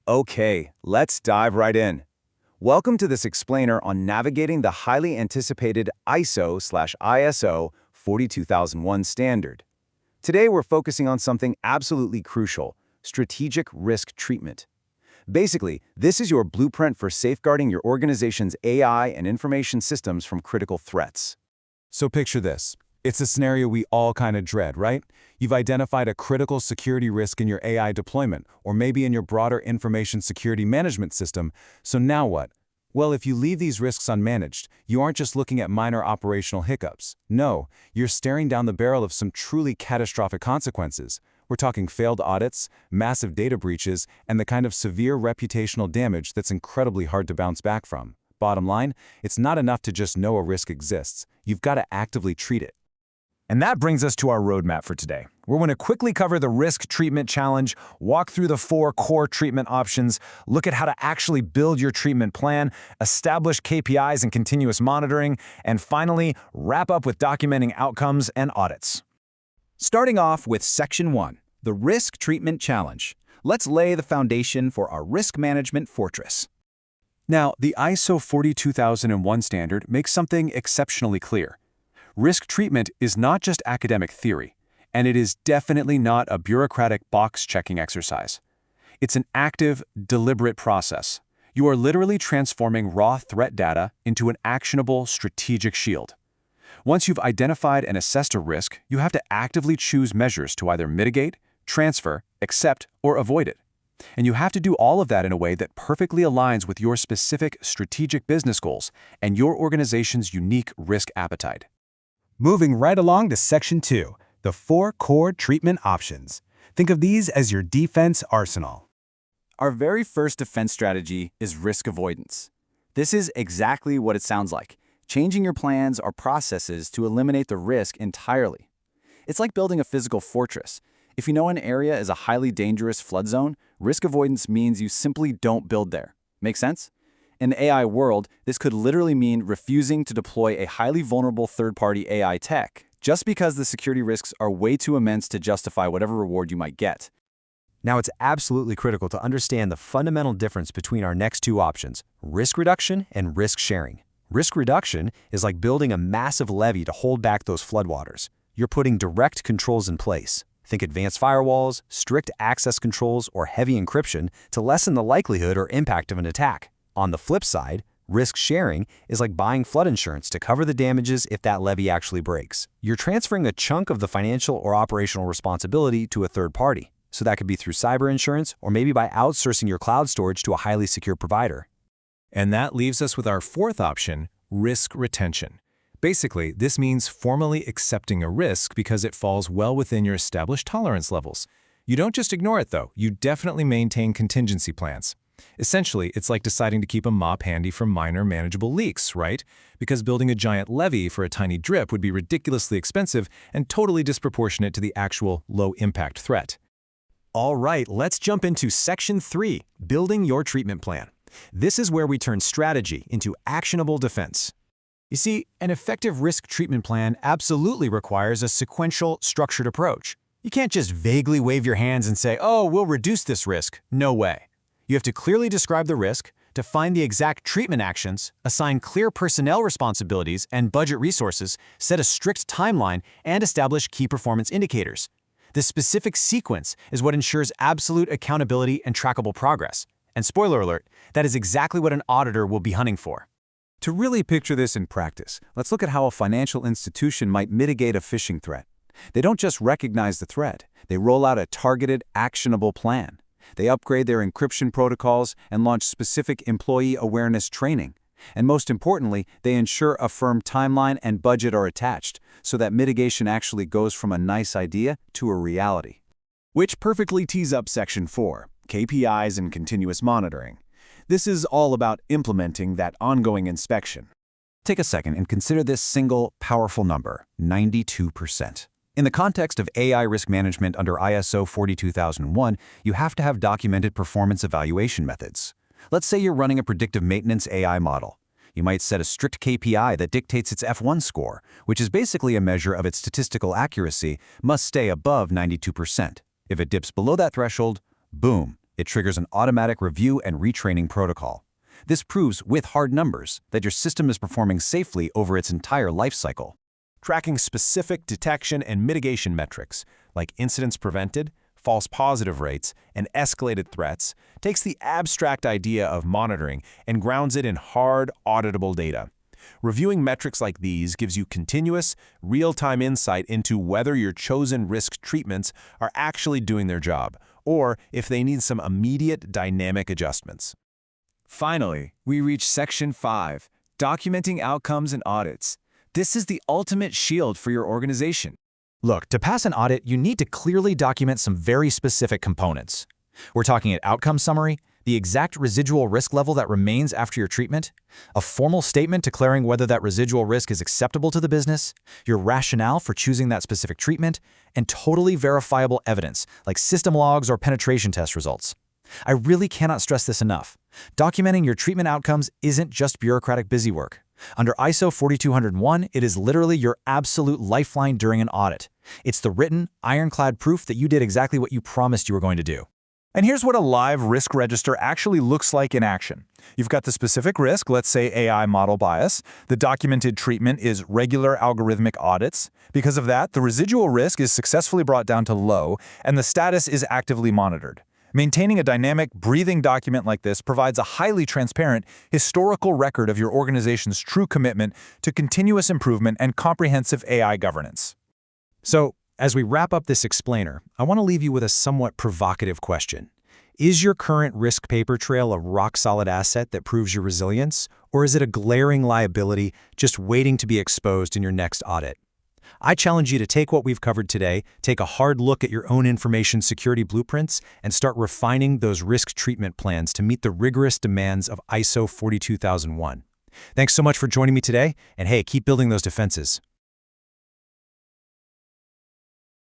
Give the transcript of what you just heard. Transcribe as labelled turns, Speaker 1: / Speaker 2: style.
Speaker 1: Okay, let's dive right in. Welcome to this explainer on navigating the highly anticipated ISO/ISO 42001 standard. Today we're focusing on something absolutely crucial: strategic risk treatment. Basically, this is your blueprint for safeguarding your organization's AI and information systems from critical threats.
Speaker 2: So picture this. It's a scenario we all kind of dread, right? You've identified a critical security risk in your AI deployment, or maybe in your broader information security management system. So now what? Well, if you leave these risks unmanaged, you aren't just looking at minor operational hiccups. No, you're staring down the barrel of some truly catastrophic consequences. We're talking failed audits, massive data breaches, and the kind of severe reputational damage that's incredibly hard to bounce back from. Bottom line, it's not enough to just know a risk exists. You've got to actively treat it.
Speaker 3: And that brings us to our roadmap for today. We're going to quickly cover the risk treatment challenge, walk through the 4 core treatment options, look at how to actually build your treatment plan, establish KPIs and continuous monitoring, and finally, wrap up with documenting outcomes and audits.
Speaker 4: Starting off with Section 1, the Risk Treatment Challenge. Let's lay the foundation for our risk management fortress.
Speaker 2: Now, the ISO 42001 standard makes something exceptionally clear. Risk treatment is not just academic theory, and it is definitely not a bureaucratic box-checking exercise. It's an active, deliberate process. You are literally transforming raw threat data into an actionable, strategic shield. Once you've identified and assessed a risk, you have to actively choose measures to either mitigate, transfer, accept, or avoid it. And you have to do all of that in a way that perfectly aligns with your specific strategic business goals and your organization's unique risk appetite.
Speaker 5: Moving right along to Section 2, the 4 core treatment options. Think of these as your defense arsenal.
Speaker 4: Our very first defense strategy is risk avoidance. This is exactly what it sounds like: changing your plans or processes to eliminate the risk entirely. It's like building a physical fortress. If you know an area is a highly dangerous flood zone, risk avoidance means you simply don't build there. Make sense? In the AI world, this could literally mean refusing to deploy a highly vulnerable third-party AI tech, just because the security risks are way too immense to justify whatever reward you might get.
Speaker 3: Now, it's absolutely critical to understand the fundamental difference between our next 2 options, risk reduction and risk sharing. Risk reduction is like building a massive levee to hold back those floodwaters. You're putting direct controls in place. Think advanced firewalls, strict access controls, or heavy encryption to lessen the likelihood or impact of an attack. On the flip side, risk sharing is like buying flood insurance to cover the damages if that levee actually breaks. You're transferring a chunk of the financial or operational responsibility to a third party. So that could be through cyber insurance or maybe by outsourcing your cloud storage to a highly secure provider.
Speaker 6: And that leaves us with our 4th option, risk retention. Basically, this means formally accepting a risk because it falls well within your established tolerance levels. You don't just ignore it, though. You definitely maintain contingency plans. Essentially, it's like deciding to keep a mop handy for minor manageable leaks, right? Because building a giant levee for a tiny drip would be ridiculously expensive and totally disproportionate to the actual low-impact threat.
Speaker 3: All right, let's jump into Section 3, building your treatment plan. This is where we turn strategy into actionable defense. You see, an effective risk treatment plan absolutely requires a sequential, structured approach. You can't just vaguely wave your hands and say, oh, we'll reduce this risk. No way. You have to clearly describe the risk, define the exact treatment actions, assign clear personnel responsibilities and budget resources, set a strict timeline, and establish key performance indicators. This specific sequence is what ensures absolute accountability and trackable progress. And spoiler alert, that is exactly what an auditor will be hunting for.
Speaker 1: To really picture this in practice, let's look at how a financial institution might mitigate a phishing threat. They don't just recognize the threat, they roll out a targeted, actionable plan. They upgrade their encryption protocols and launch specific employee awareness training. And most importantly, they ensure a firm timeline and budget are attached, so that mitigation actually goes from a nice idea to a reality.
Speaker 7: Which perfectly tees up Section 4, KPIs and continuous monitoring. This is all about implementing that ongoing inspection.
Speaker 1: Take a second and consider this single, powerful number, 92%. In the context of AI risk management under ISO 42001, you have to have documented performance evaluation methods. Let's say you're running a predictive maintenance AI model. You might set a strict KPI that dictates its F1 score, which is basically a measure of its statistical accuracy, must stay above 92%. If it dips below that threshold, boom, It triggers an automatic review and retraining protocol. This proves, with hard numbers, that your system is performing safely over its entire life cycle.
Speaker 6: Tracking specific detection and mitigation metrics, like incidents prevented, false positive rates, and escalated threats, takes the abstract idea of monitoring and grounds it in hard, auditable data. Reviewing metrics like these gives you continuous, real-time insight into whether your chosen risk treatments are actually doing their job, or if they need some immediate dynamic adjustments.
Speaker 4: Finally, we reach Section 5, Documenting Outcomes and Audits. This is the ultimate shield for your organization.
Speaker 3: Look, to pass an audit, you need to clearly document some very specific components. We're talking an outcome summary, the exact residual risk level that remains after your treatment, a formal statement declaring whether that residual risk is acceptable to the business, your rationale for choosing that specific treatment, and totally verifiable evidence, like system logs or penetration test results. I really cannot stress this enough. Documenting your treatment outcomes isn't just bureaucratic busywork. Under ISO 42001, it is literally your absolute lifeline during an audit. It's the written, ironclad proof that you did exactly what you promised you were going to do.
Speaker 2: And here's what a live risk register actually looks like in action. You've got the specific risk, let's say AI model bias. The documented treatment is regular algorithmic audits. Because of that, the residual risk is successfully brought down to low, and the status is actively monitored. Maintaining a dynamic, breathing document like this provides a highly transparent, historical record of your organization's true commitment to continuous improvement and comprehensive AI governance.
Speaker 3: So, as we wrap up this explainer, I want to leave you with a somewhat provocative question. Is your current risk paper trail a rock-solid asset that proves your resilience, or is it a glaring liability just waiting to be exposed in your next audit? I challenge you to take what we've covered today, take a hard look at your own information security blueprints, and start refining those risk treatment plans to meet the rigorous demands of ISO 42001. Thanks so much for joining me today, and hey, keep building those defenses.